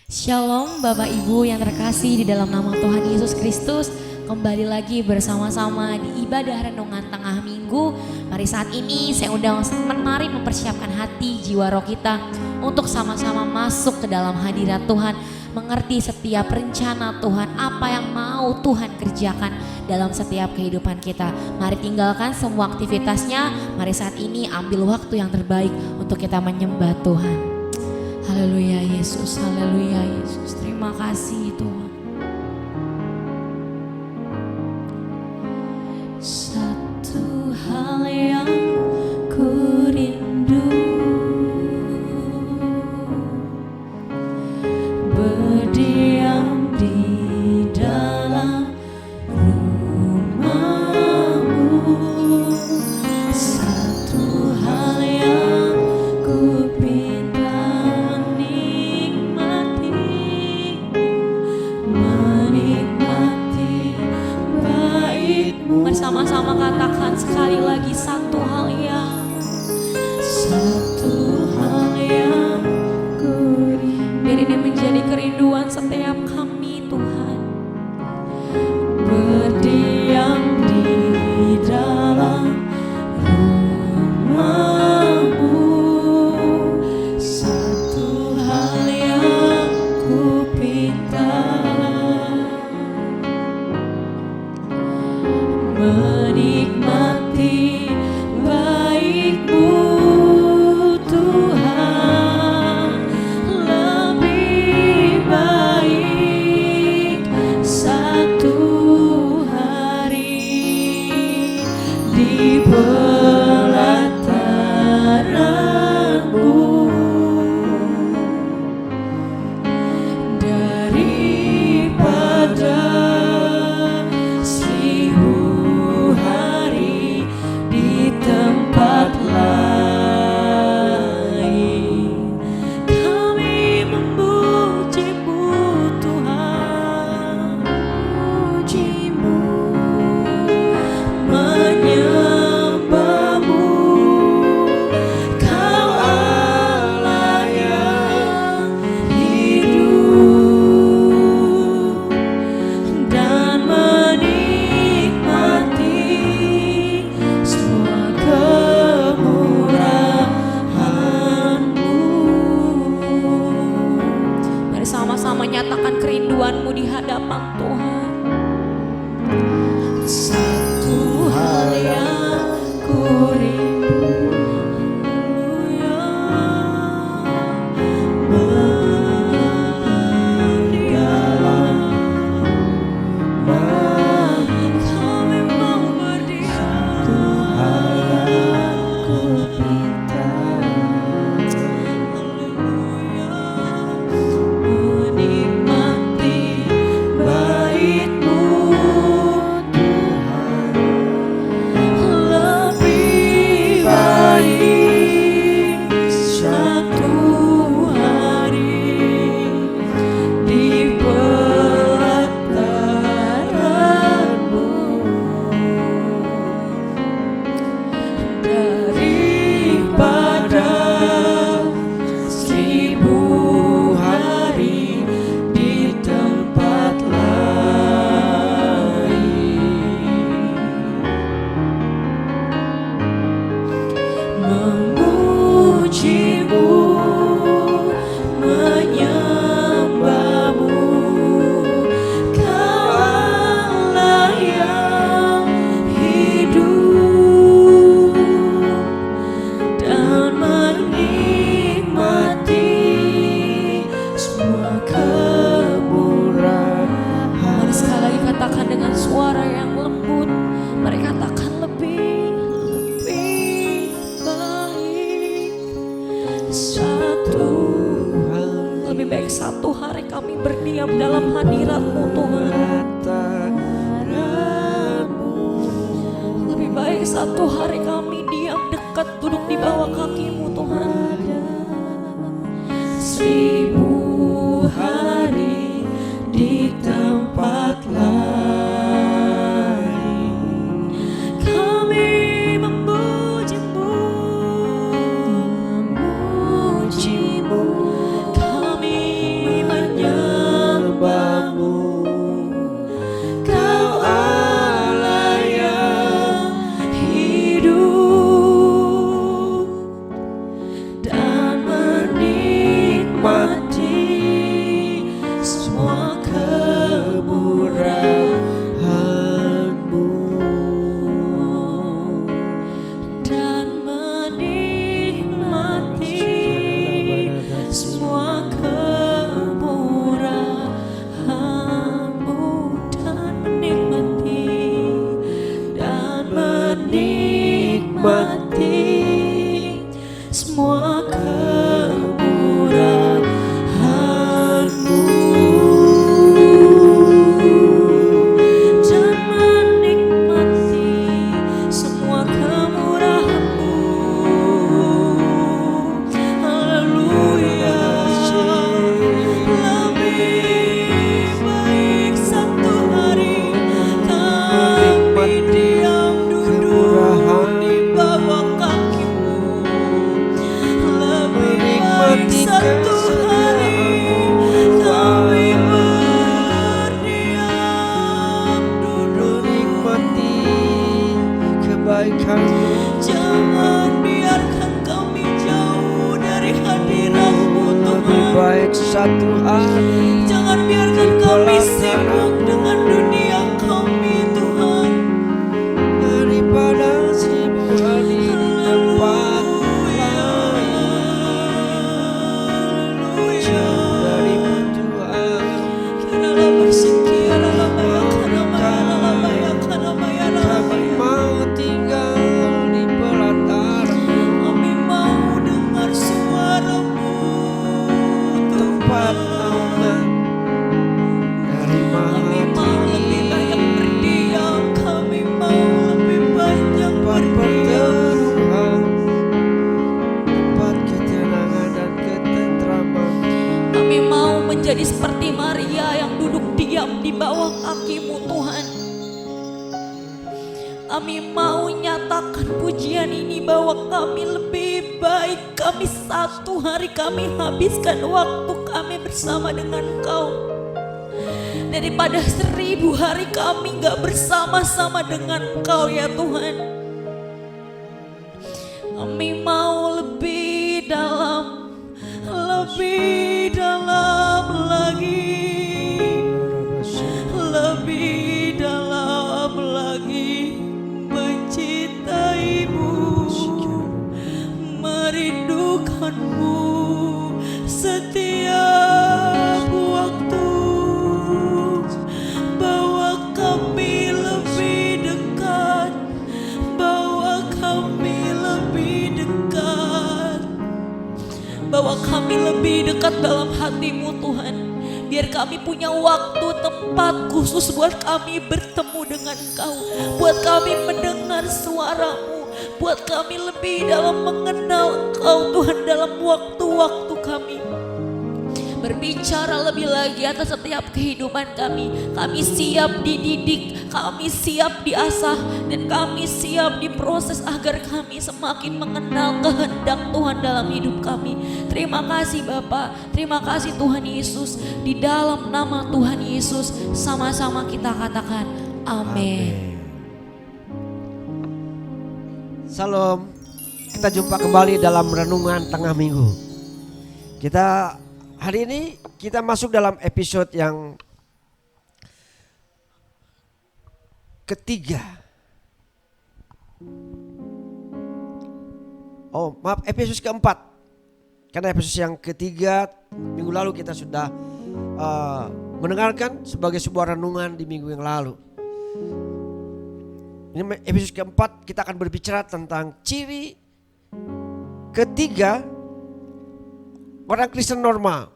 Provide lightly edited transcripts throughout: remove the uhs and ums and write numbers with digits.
Shalom Bapak Ibu yang terkasih di dalam nama Tuhan Yesus Kristus. Kembali lagi bersama-sama di ibadah renungan tengah minggu. Mari saat ini saya undang teman, mari mempersiapkan hati, jiwa, roh kita untuk sama-sama masuk ke dalam hadirat Tuhan. Mengerti setiap rencana Tuhan, apa yang mau Tuhan kerjakan dalam setiap kehidupan kita. Mari tinggalkan semua aktivitasnya. Mari saat ini ambil waktu yang terbaik untuk kita menyembah Tuhan. Haleluya Yesus, haleluya Yesus. Terima kasih Tuhan. Satu hal yang ku rindu, berdiam di dalam rumah-Mu. Satu hal yang ku pinta nikmati, menyatakan kerinduanmu di hadapan Tuhan. Satu hal yang ku rindu, satu hari kami berdiam dalam hadirat-Mu Tuhan. Lebih baik satu hari kami diam dekat duduk di bawah kaki-Mu Tuhan. 1000 hari di tempat lain kami memuji-Mu, kami menyembah-Mu. Kau Allah yang hidup dan menikmati semua kemurahan-Mu, dan menikmati semua kemurahan-Mu, dan menikmati semua kemurahan-Mu, dan menikmati semua kemurahan-Mu. Haleluya. Lebih baik satu hari kami diam duduk di bawah kaki-Mu. Lebih baik satu hari kami berdiam duduk. Nikmati kebaikan-Mu. Jangan biarkan kami jauh dari hadirat-Mu Lebih Tuhan. baik satu hari Jangan biarkan kami sibuk dengan dunia kami Tuhan, daripada 1000 hari di tempat jauh dari-Mu Tuhan. Kami mau tinggal di pelataran-Mu, Kami mau dengar suara-Mu tempat Tuhan. aman dari Kami mau maha lebih banyak berdiam, kami mau lebih banyak tempat berdiam. perteduhan, tempat ketenangan dan ketentraman. Kami mau menjadi seperti Maria yang duduk diam di bawah kaki-Mu Tuhan. Kami mau nyatakan pujian ini bahwa kami lebih baik kami satu hari kami habiskan waktu kami bersama dengan Engkau daripada 1000 hari kami gak bersama-sama dengan Engkau ya Tuhan. Kami mau lebih dalam lagi kami lebih dekat dalam hati-Mu Tuhan. Biar kami punya waktu tempat khusus buat kami bertemu dengan Engkau. Buat kami mendengar suara-Mu. Buat kami lebih dalam mengenal Engkau Tuhan dalam waktu-waktu kami. Berbicara lebih lagi atas setiap kehidupan kami. Kami siap dididik, kami siap diasah, dan kami siap diproses agar kami semakin mengenal kehendak Tuhan dalam hidup kami. Terima kasih Bapa, terima kasih Tuhan Yesus. Di dalam nama Tuhan Yesus sama-sama kita katakan amin. Salam, kita jumpa kembali dalam renungan tengah minggu. Hari ini kita masuk dalam episode yang ketiga. Episode keempat. Karena episode yang ketiga minggu lalu kita sudah mendengarkan sebagai sebuah renungan di minggu yang lalu. Ini episode keempat, kita akan berbicara tentang ciri ketiga orang Kristen normal,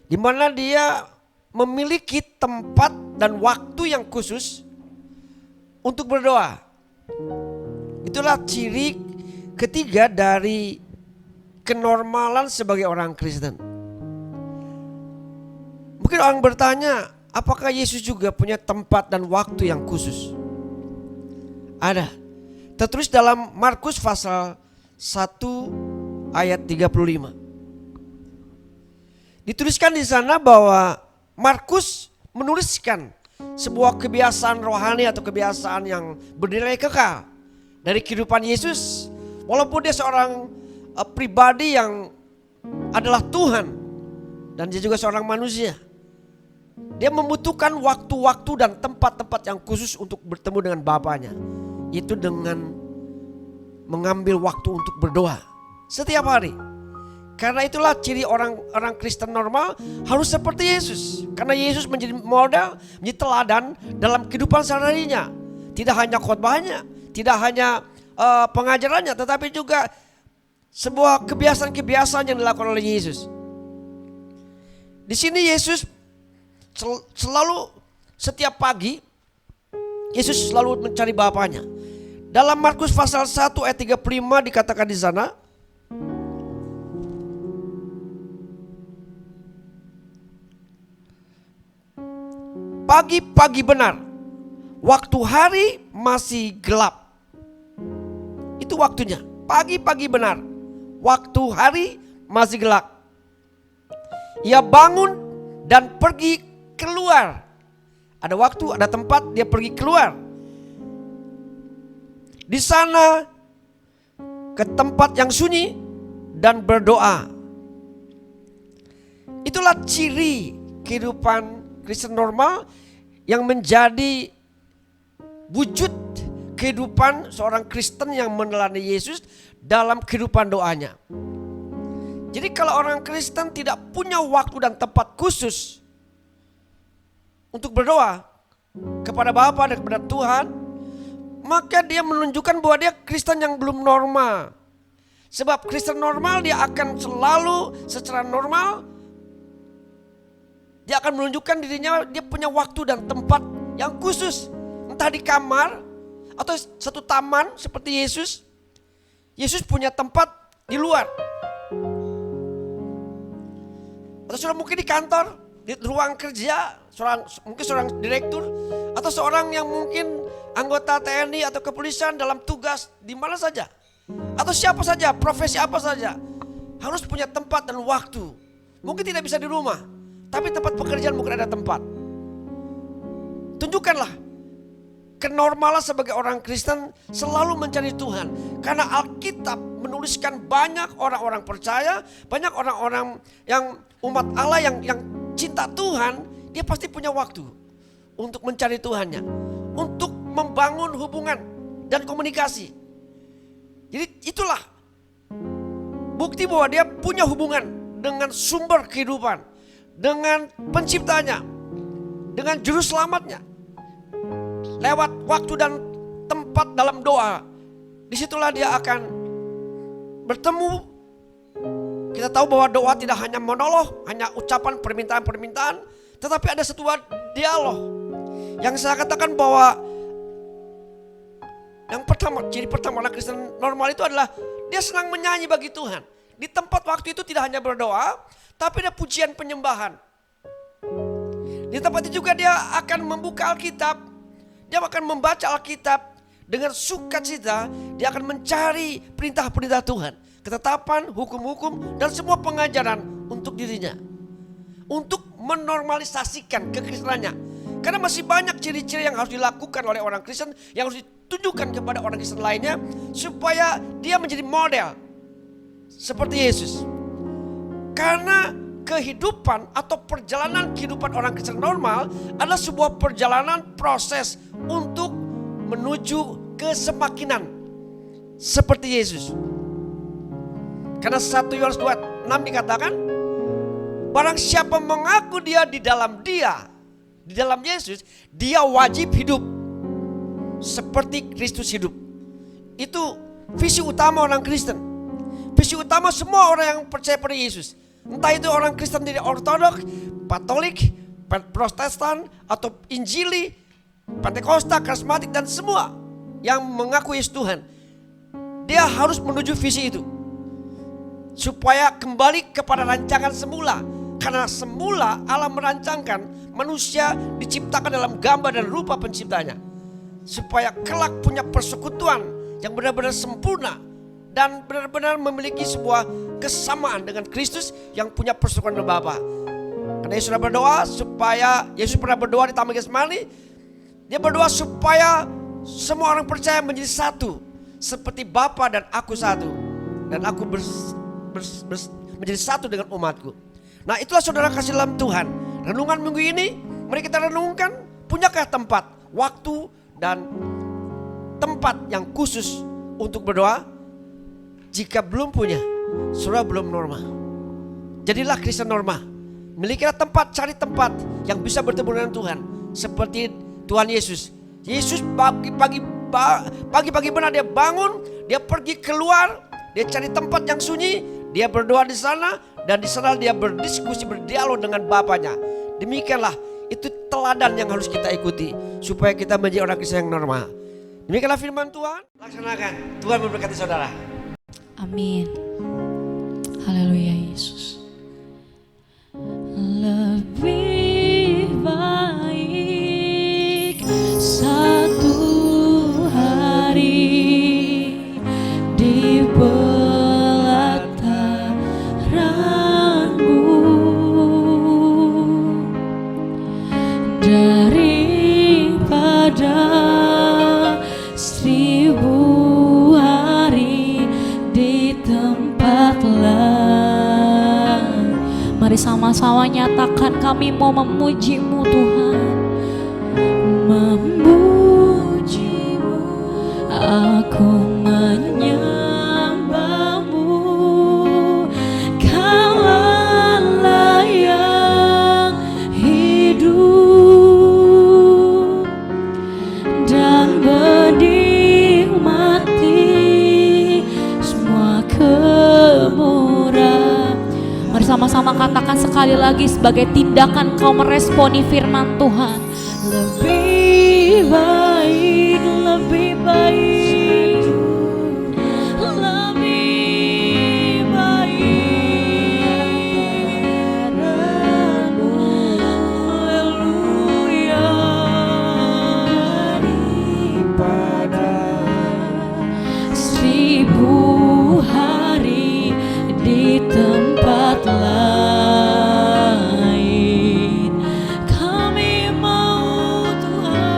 di mana dia memiliki tempat dan waktu yang khusus untuk berdoa. Itulah ciri ketiga dari kenormalan sebagai orang Kristen. Mungkin orang bertanya, apakah Yesus juga punya tempat dan waktu yang khusus? Ada. Tertulis dalam Markus pasal 1 ayat 35. Dituliskan di sana bahwa Markus menuliskan sebuah kebiasaan rohani atau kebiasaan yang bernilai kekal dari kehidupan Yesus. Walaupun dia seorang pribadi yang adalah Tuhan dan dia juga seorang manusia. Dia membutuhkan waktu-waktu dan tempat-tempat yang khusus untuk bertemu dengan Bapanya. Itu dengan mengambil waktu untuk berdoa setiap hari. Karena itulah ciri orang Kristen normal harus seperti Yesus. Karena Yesus menjadi model, menjadi teladan dalam kehidupan sehari-harinya. Tidak hanya khotbahnya, tidak hanya pengajarannya, tetapi juga sebuah kebiasaan-kebiasaan yang dilakukan oleh Yesus. Di sini Yesus selalu setiap pagi Yesus selalu mencari Bapanya. Dalam Markus pasal 1 ayat 35 dikatakan di sana, pagi-pagi benar, waktu hari masih gelap. Itu waktunya, pagi-pagi benar, waktu hari masih gelap. Ia bangun dan pergi keluar. Ada waktu, ada tempat, dia pergi keluar. Di sana ke tempat yang sunyi dan berdoa. Itulah ciri kehidupan Kristen normal yang menjadi wujud kehidupan seorang Kristen yang meneladani Yesus dalam kehidupan doanya. Jadi kalau orang Kristen tidak punya waktu dan tempat khusus untuk berdoa kepada Bapa dan kepada Tuhan, maka dia menunjukkan bahwa dia Kristen yang belum normal. Sebab Kristen normal dia akan selalu secara normal, dia akan menunjukkan dirinya dia punya waktu dan tempat yang khusus. Entah di kamar atau satu taman seperti Yesus. Yesus punya tempat di luar. Atau sudah mungkin di kantor, di ruang kerja, mungkin seorang direktur, atau seorang yang mungkin anggota TNI atau kepolisian dalam tugas di mana saja, atau siapa saja, profesi apa saja, harus punya tempat dan waktu. Mungkin tidak bisa di rumah, tapi tempat pekerjaan mungkin ada tempat. Tunjukkanlah kenormalan sebagai orang Kristen selalu mencari Tuhan. Karena Alkitab menuliskan banyak orang-orang percaya, banyak orang-orang yang umat Allah yang cinta Tuhan, dia pasti punya waktu untuk mencari Tuhannya, untuk membangun hubungan dan komunikasi. Jadi itulah bukti bahwa dia punya hubungan dengan sumber kehidupan, dengan penciptanya, dengan juru selamatnya. Lewat waktu dan tempat dalam doa, disitulah dia akan bertemu Kita tahu bahwa doa tidak hanya monolog, hanya ucapan permintaan-permintaan, tetapi ada sebuah dialog. Yang saya katakan bahwa yang pertama, ciri pertama orang Kristen normal itu adalah dia senang menyanyi bagi Tuhan. Di tempat waktu itu tidak hanya berdoa, tapi ada pujian penyembahan. Di tempat itu juga dia akan membuka Alkitab, dia akan membaca Alkitab dengan sukacita, dia akan mencari perintah-perintah Tuhan, ketetapan, hukum-hukum, dan semua pengajaran untuk dirinya. Untuk menormalisasikan kekristenannya. Karena masih banyak ciri-ciri yang harus dilakukan oleh orang Kristen, yang harus ditunjukkan kepada orang Kristen lainnya, supaya dia menjadi model seperti Yesus. Karena kehidupan atau perjalanan kehidupan orang Kristen normal adalah sebuah perjalanan proses untuk menuju kesemakinan seperti Yesus. Karena 1 Yohanes 2:6 dikatakan, barang siapa mengaku dia, di dalam Yesus, dia wajib hidup seperti Kristus hidup. Itu visi utama orang Kristen. Visi utama semua orang yang percaya pada Yesus. Entah itu orang Kristen dari Ortodoks, Katolik, Protestan, atau Injili, Pentakosta, Karismatik, dan semua yang mengaku Yesus Tuhan. Dia harus menuju visi itu, supaya kembali kepada rancangan semula. Karena semula Allah merancangkan manusia diciptakan dalam gambar dan rupa penciptanya, supaya kelak punya persekutuan yang benar-benar sempurna dan benar-benar memiliki sebuah kesamaan dengan Kristus yang punya persekutuan dengan Bapa. Karena Yesus berdoa supaya, Yesus pernah berdoa di Taman Getsemani, dia berdoa supaya semua orang percaya menjadi satu, seperti Bapa dan aku satu, dan aku menjadi satu dengan umatku. Nah, itulah saudara kasih dalam Tuhan. Renungan minggu ini mari kita renungkan, punyakah tempat, waktu, dan tempat yang khusus untuk berdoa? Jika belum punya, saudara belum normal. Jadilah Kristen normal. Milikilah tempat, cari tempat yang bisa bertemu dengan Tuhan. Seperti Tuhan Yesus. Yesus pagi-pagi benar dia bangun, dia pergi keluar, dia cari tempat yang sunyi, dia berdoa di sana, dan di sana dia berdiskusi, berdialog dengan Bapanya. Demikianlah, itu teladan yang harus kita ikuti supaya kita menjadi orang Kristen yang normal. Demikianlah firman Tuhan, laksanakan. Tuhan memberkati saudara. Amin. Haleluya Yesus. Lebih baik satu hari di pelataranmu daripada 1000 hari di tempat lain. Mari sama-sama nyatakan, kami mau memuji-Mu Tuhan. Memuji-Mu, aku menyembah-Mu. Kaulah yang hidup dan menikmati semua kemurahan. Mari sama-sama katakan sekali lagi sebagai tindakan kau meresponi firman Tuhan. Lebih baik, lebih baik, lebih baik. Haleluya. Daripada 1000 hari di tempat lain. Kami mau Tuhan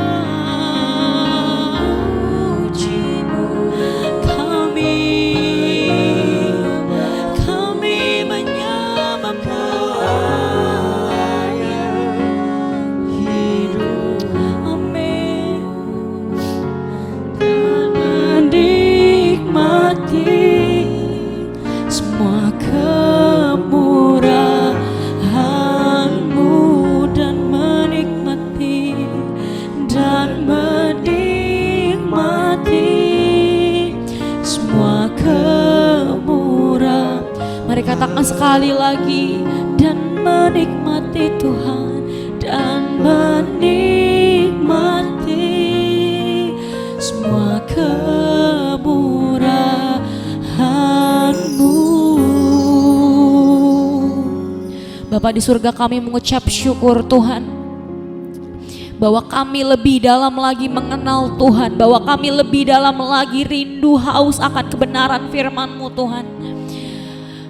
lagi dan menikmati Tuhan, dan menikmati semua kemurahan-Mu. Bapa di surga, kami mengucap syukur Tuhan, bahwa kami lebih dalam lagi mengenal Tuhan, bahwa kami lebih dalam lagi rindu haus akan kebenaran firman-Mu Tuhan.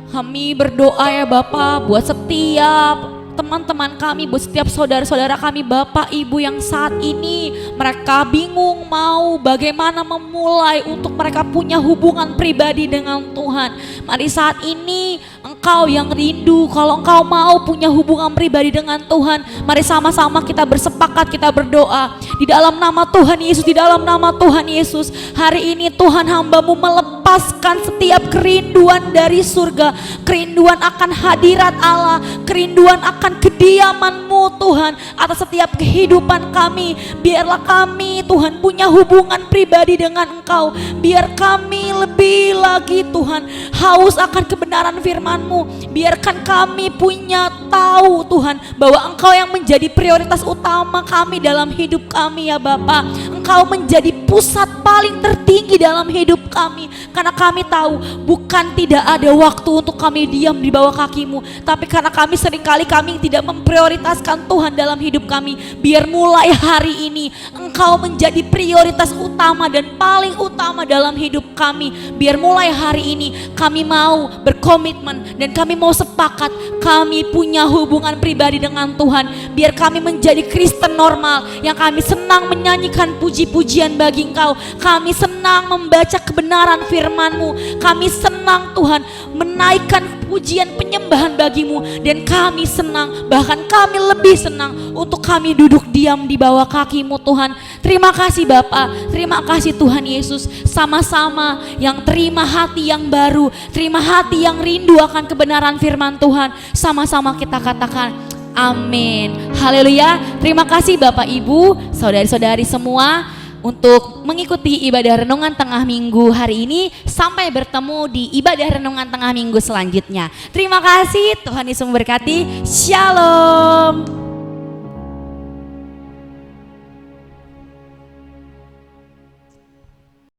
Kami berdoa ya Bapa, buat setiap teman-teman kami, buat setiap saudara-saudara kami, Bapak Ibu yang saat ini mereka bingung mau bagaimana memulai untuk mereka punya hubungan pribadi dengan Tuhan. Mari saat ini engkau yang rindu, kalau engkau mau punya hubungan pribadi dengan Tuhan, mari sama-sama kita bersepakat, kita berdoa di dalam nama Tuhan Yesus, di dalam nama Tuhan Yesus. Hari ini Tuhan, hamba-Mu melepaskan setiap kerinduan dari surga, kerinduan akan hadirat Allah, kerinduan akan kediaman-Mu Tuhan atas setiap kehidupan kami. Biarlah kami Tuhan punya hubungan pribadi dengan Engkau, biar kami lebih lagi Tuhan haus akan kebenaran firman-Mu. Biarkan kami punya tahu Tuhan bahwa Engkau yang menjadi prioritas utama kami dalam hidup kami ya Bapa. Engkau menjadi pusat paling tertinggi dalam hidup kami, karena kami tahu bukan tidak ada waktu untuk kami diam di bawah kaki-Mu, tapi karena kami seringkali kami tidak memprioritaskan Tuhan dalam hidup kami. Biar mulai hari ini Engkau menjadi prioritas utama dan paling utama dalam hidup kami. Biar mulai hari ini kami mau berkomitmen dan kami mau sepakat kami punya hubungan pribadi dengan Tuhan. Biar kami menjadi Kristen normal yang kami senang menyanyikan puji-pujian bagi Engkau, kami senang membaca kebenaran firman-Mu, kami senang Tuhan menaikkan pujian penyembahan bagi-Mu, dan kami senang, bahkan kami lebih senang untuk kami duduk diam di bawah kaki-Mu Tuhan. Terima kasih Bapa, terima kasih Tuhan Yesus. Sama-sama yang terima hati yang baru, terima hati yang rindu akan kebenaran firman Tuhan, sama-sama kita katakan amin. Haleluya. Terima kasih Bapak Ibu, saudari-saudari semua untuk mengikuti ibadah renungan tengah minggu hari ini. Sampai bertemu di ibadah renungan tengah minggu selanjutnya. Terima kasih, Tuhan Yesus memberkati. Shalom.